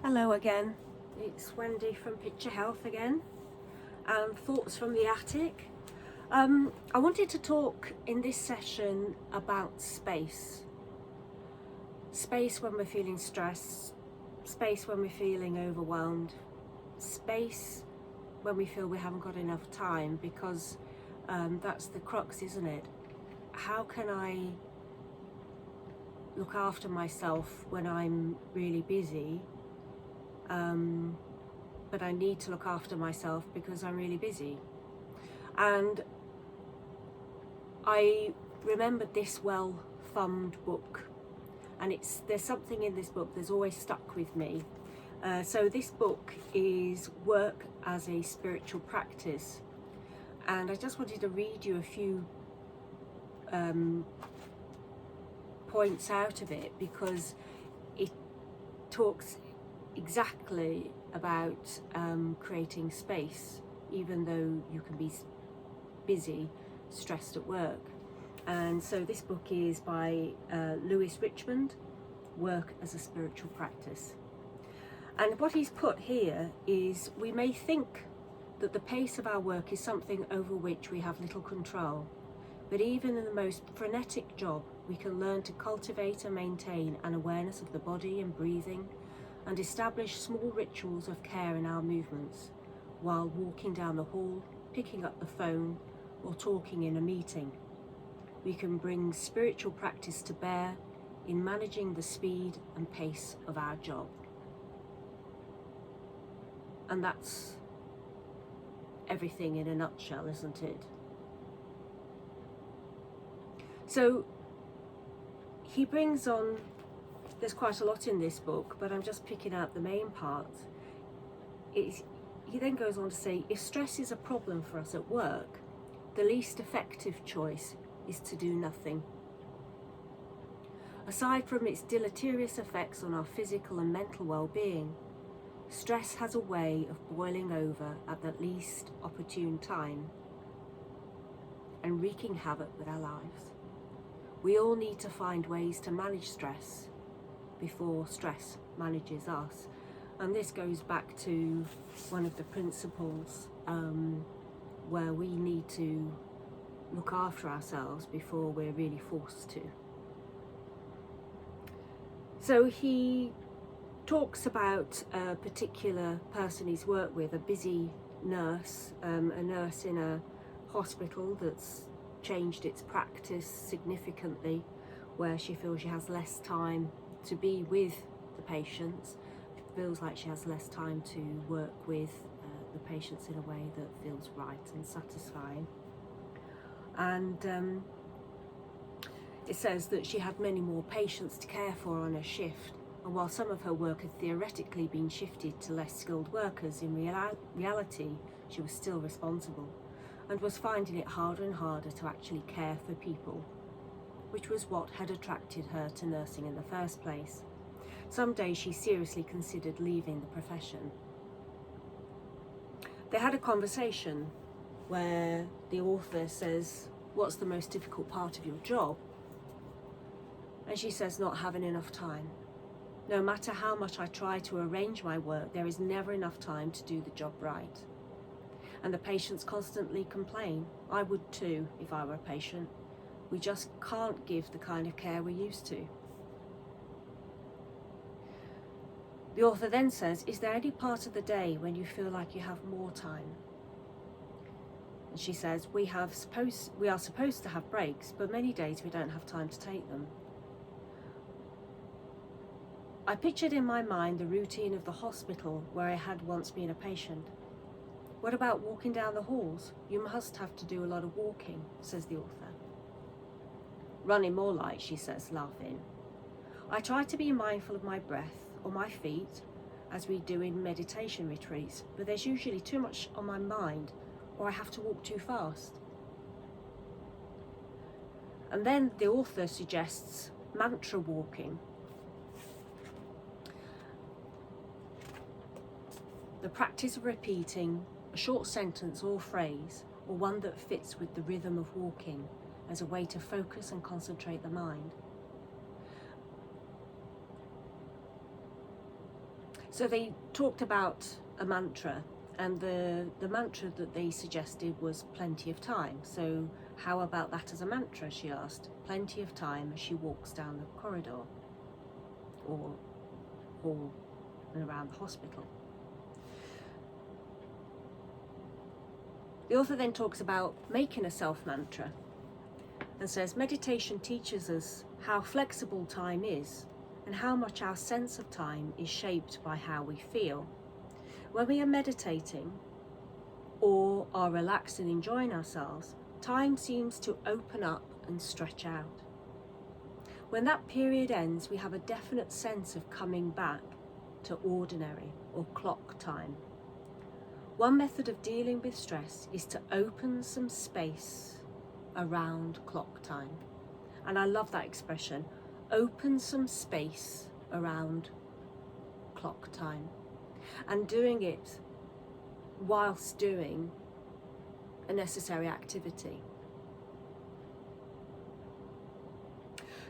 Hello again, it's Wendy from Picture Health again, and Thoughts from the Attic. I wanted to talk in this session about space. Space when we're feeling stressed, space when we're feeling overwhelmed, space when we feel we haven't got enough time, because that's the crux, isn't it? How can I look after myself when I'm really busy? But I need to look after myself because I'm really busy. And I remembered this well-thumbed book, and there's something in this book that's always stuck with me. So this book is Work as a Spiritual Practice, and I just wanted to read you a few points out of it, because it talks exactly about creating space, even though you can be busy, stressed at work. And so this book is by Lewis Richmond, Work as a Spiritual Practice. And what he's put here is, we may think that the pace of our work is something over which we have little control, but even in the most frenetic job, we can learn to cultivate and maintain an awareness of the body and breathing, and establish small rituals of care in our movements while walking down the hall, picking up the phone, or talking in a meeting. We can bring spiritual practice to bear in managing the speed and pace of our job. And that's everything in a nutshell, isn't it? So he brings on, there's quite a lot in this book, but I'm just picking out the main parts. He then goes on to say, if stress is a problem for us at work, the least effective choice is to do nothing. Aside from its deleterious effects on our physical and mental well-being, stress has a way of boiling over at the least opportune time and wreaking havoc with our lives. We all need to find ways to manage stress before stress manages us. And this goes back to one of the principles where we need to look after ourselves before we're really forced to. So he talks about a particular person he's worked with, a busy nurse, a nurse in a hospital that's changed its practice significantly, where she feels she has less time to be with the patients, feels like she has less time to work with the patients in a way that feels right and satisfying. And it says that she had many more patients to care for on her shift, and while some of her work had theoretically been shifted to less skilled workers, in reality she was still responsible and was finding it harder and harder to actually care for people, which was what had attracted her to nursing in the first place. Some days she seriously considered leaving the profession. They had a conversation where the author says, what's the most difficult part of your job? And she says, not having enough time. No matter how much I try to arrange my work, there is never enough time to do the job right. And the patients constantly complain. I would too if I were a patient. We just can't give the kind of care we're used to. The author then says, is there any part of the day when you feel like you have more time? And she says, we are supposed to have breaks, but many days we don't have time to take them. I pictured in my mind the routine of the hospital where I had once been a patient. What about walking down the halls? You must have to do a lot of walking, says the author. Running more like, she says, laughing. I try to be mindful of my breath or my feet, as we do in meditation retreats, but there's usually too much on my mind, or I have to walk too fast. And then the author suggests mantra walking. The practice of repeating a short sentence or phrase, or one that fits with the rhythm of walking, as a way to focus and concentrate the mind. So they talked about a mantra, and the mantra that they suggested was plenty of time. So how about that as a mantra, she asked. Plenty of time as she walks down the corridor or hall and around the hospital. The author then talks about making a self-mantra and says meditation teaches us how flexible time is and how much our sense of time is shaped by how we feel. When we are meditating or are relaxed and enjoying ourselves, time seems to open up and stretch out. When that period ends, we have a definite sense of coming back to ordinary or clock time. One method of dealing with stress is to open some space around clock time. And I love that expression, open some space around clock time. And doing it whilst doing a necessary activity.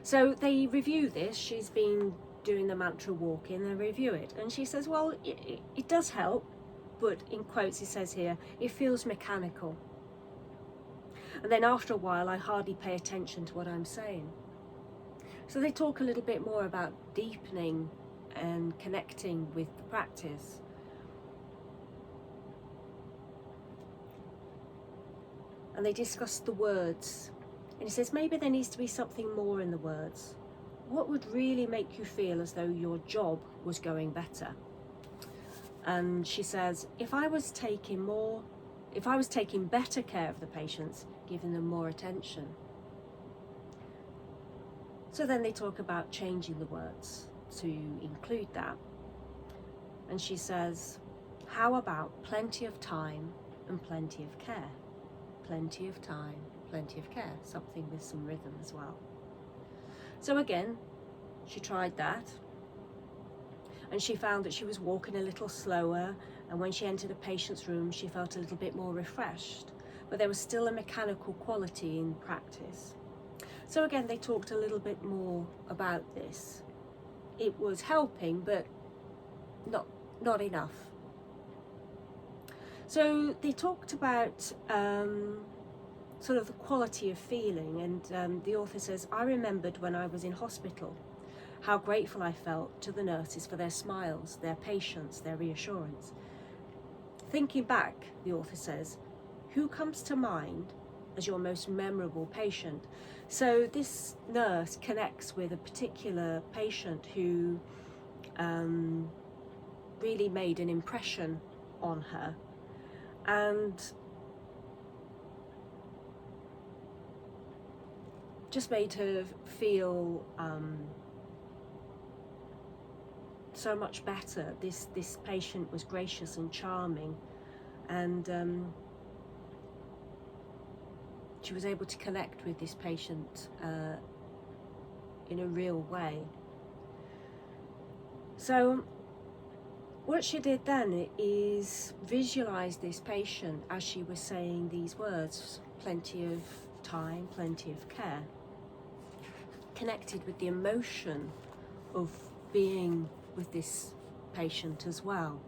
So they review this. She's been doing the mantra walking, and they review it. And she says, well, it does help, but in quotes it says here, it feels mechanical. And then after a while, I hardly pay attention to what I'm saying. So they talk a little bit more about deepening and connecting with the practice. And they discuss the words. And he says, maybe there needs to be something more in the words. What would really make you feel as though your job was going better? And she says, if I was taking better care of the patients, giving them more attention. So then they talk about changing the words to include that. And she says, how about plenty of time and plenty of care? Plenty of time, plenty of care, something with some rhythm as well. So again, she tried that, and she found that she was walking a little slower, and when she entered a patient's room, she felt a little bit more refreshed, but there was still a mechanical quality in practice. So again, they talked a little bit more about this. It was helping, but not enough. So they talked about sort of the quality of feeling, and the author says, I remembered when I was in hospital how grateful I felt to the nurses for their smiles, their patience, their reassurance. Thinking back, the author says, who comes to mind as your most memorable patient? So this nurse connects with a particular patient who really made an impression on her, and just made her feel so much better. This patient was gracious and charming, and she was able to connect with this patient in a real way. So what she did then is visualize this patient as she was saying these words, plenty of time, plenty of care, connected with the emotion of being with this patient as well.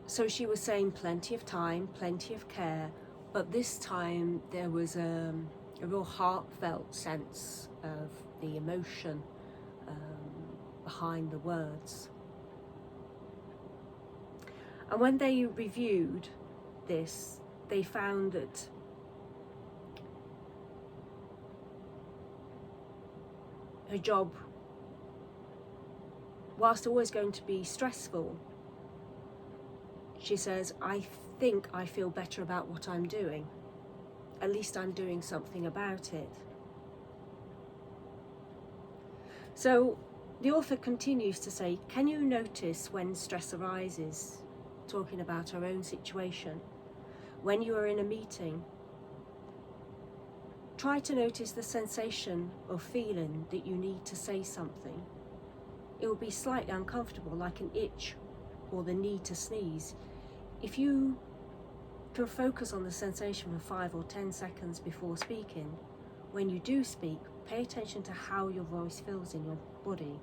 So she was saying plenty of time, plenty of care, but this time there was a real heartfelt sense of the emotion behind the words. And when they reviewed this, they found that her job, whilst always going to be stressful, she says, I think I feel better about what I'm doing. At least I'm doing something about it. So the author continues to say, can you notice when stress arises? Talking about her own situation. When you are in a meeting, try to notice the sensation of feeling that you need to say something. It will be slightly uncomfortable, like an itch or the need to sneeze. If you can focus on the sensation for 5 or 10 seconds before speaking, when you do speak, pay attention to how your voice feels in your body.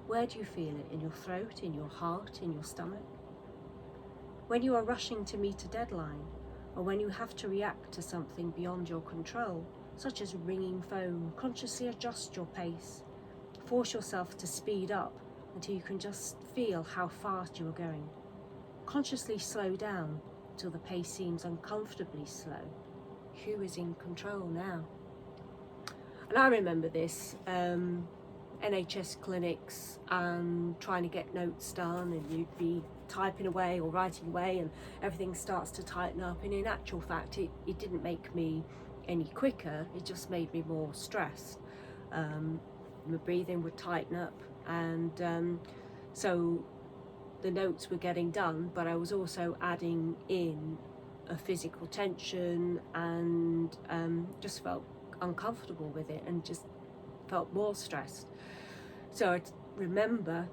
Where do you feel it? In your throat, in your heart, in your stomach? When you are rushing to meet a deadline, or when you have to react to something beyond your control, such as ringing phone, consciously adjust your pace. Force yourself to speed up until you can just feel how fast you are going. Consciously slow down till the pace seems uncomfortably slow. Who is in control now? And I remember this, NHS clinics and trying to get notes done, and you'd be typing away or writing away and everything starts to tighten up, and in actual fact it didn't make me any quicker, it just made me more stressed. My breathing would tighten up, and so the notes were getting done, but I was also adding in a physical tension, and just felt uncomfortable with it and just felt more stressed. So I remember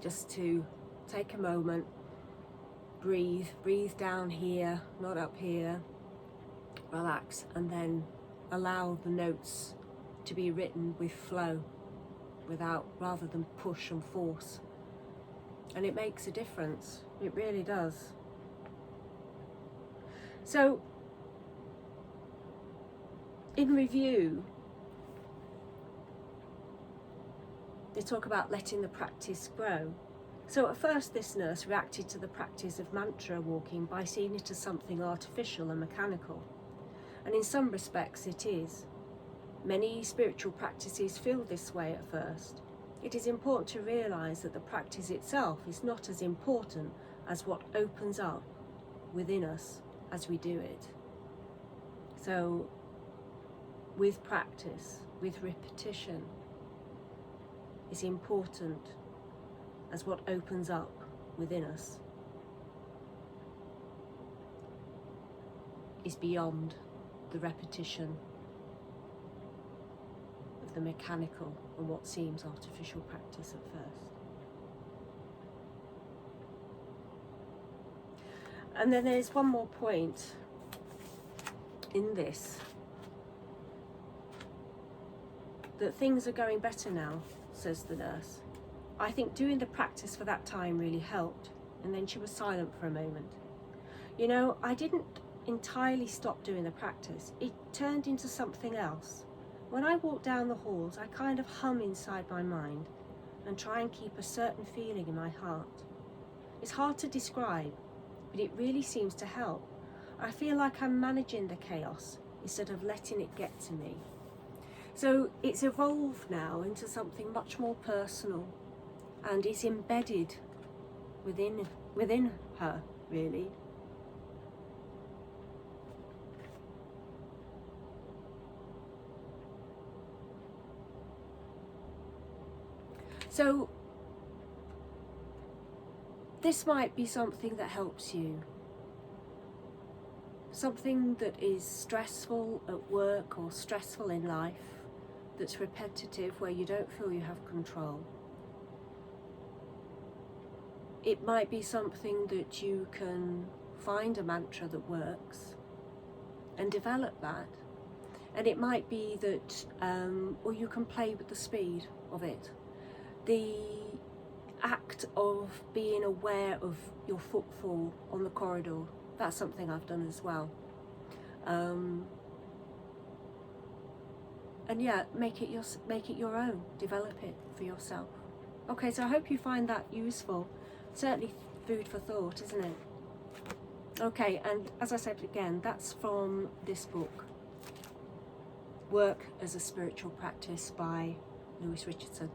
just to take a moment, breathe rather here, not up here, relax, and then allow the notes to be written with flow, rather than push and force. And it makes a difference, it really does. So in review, they talk about letting the practice grow. So at first this nurse reacted to the practice of mantra walking by seeing it as something artificial and mechanical. And in some respects it is. Many spiritual practices feel this way at first. It is important to realise that the practice itself is not as important as what opens up within us as we do it. So with practice, with repetition, is important as what opens up within us is beyond the repetition of the mechanical and what seems artificial practice at first. And then there's one more point in this, that things are going better now, says the nurse. I think doing the practice for that time really helped. And then she was silent for a moment. You know, I didn't entirely stop doing the practice. It turned into something else. When I walk down the halls, I kind of hum inside my mind and try and keep a certain feeling in my heart. It's hard to describe, but it really seems to help. I feel like I'm managing the chaos instead of letting it get to me. So it's evolved now into something much more personal, and is embedded within her, really. So this might be something that helps you. Something that is stressful at work or stressful in life, that's repetitive, where you don't feel you have control. It might be something that you can find a mantra that works and develop that. And it might be that, or you can play with the speed of it. The act of being aware of your footfall on the corridor, that's something I've done as well. And yeah, make it your own, develop it for yourself. Okay, so I hope you find that useful. Certainly food for thought, isn't it? Okay, and as I said again, that's from this book, Work as a Spiritual Practice by Lewis Richardson.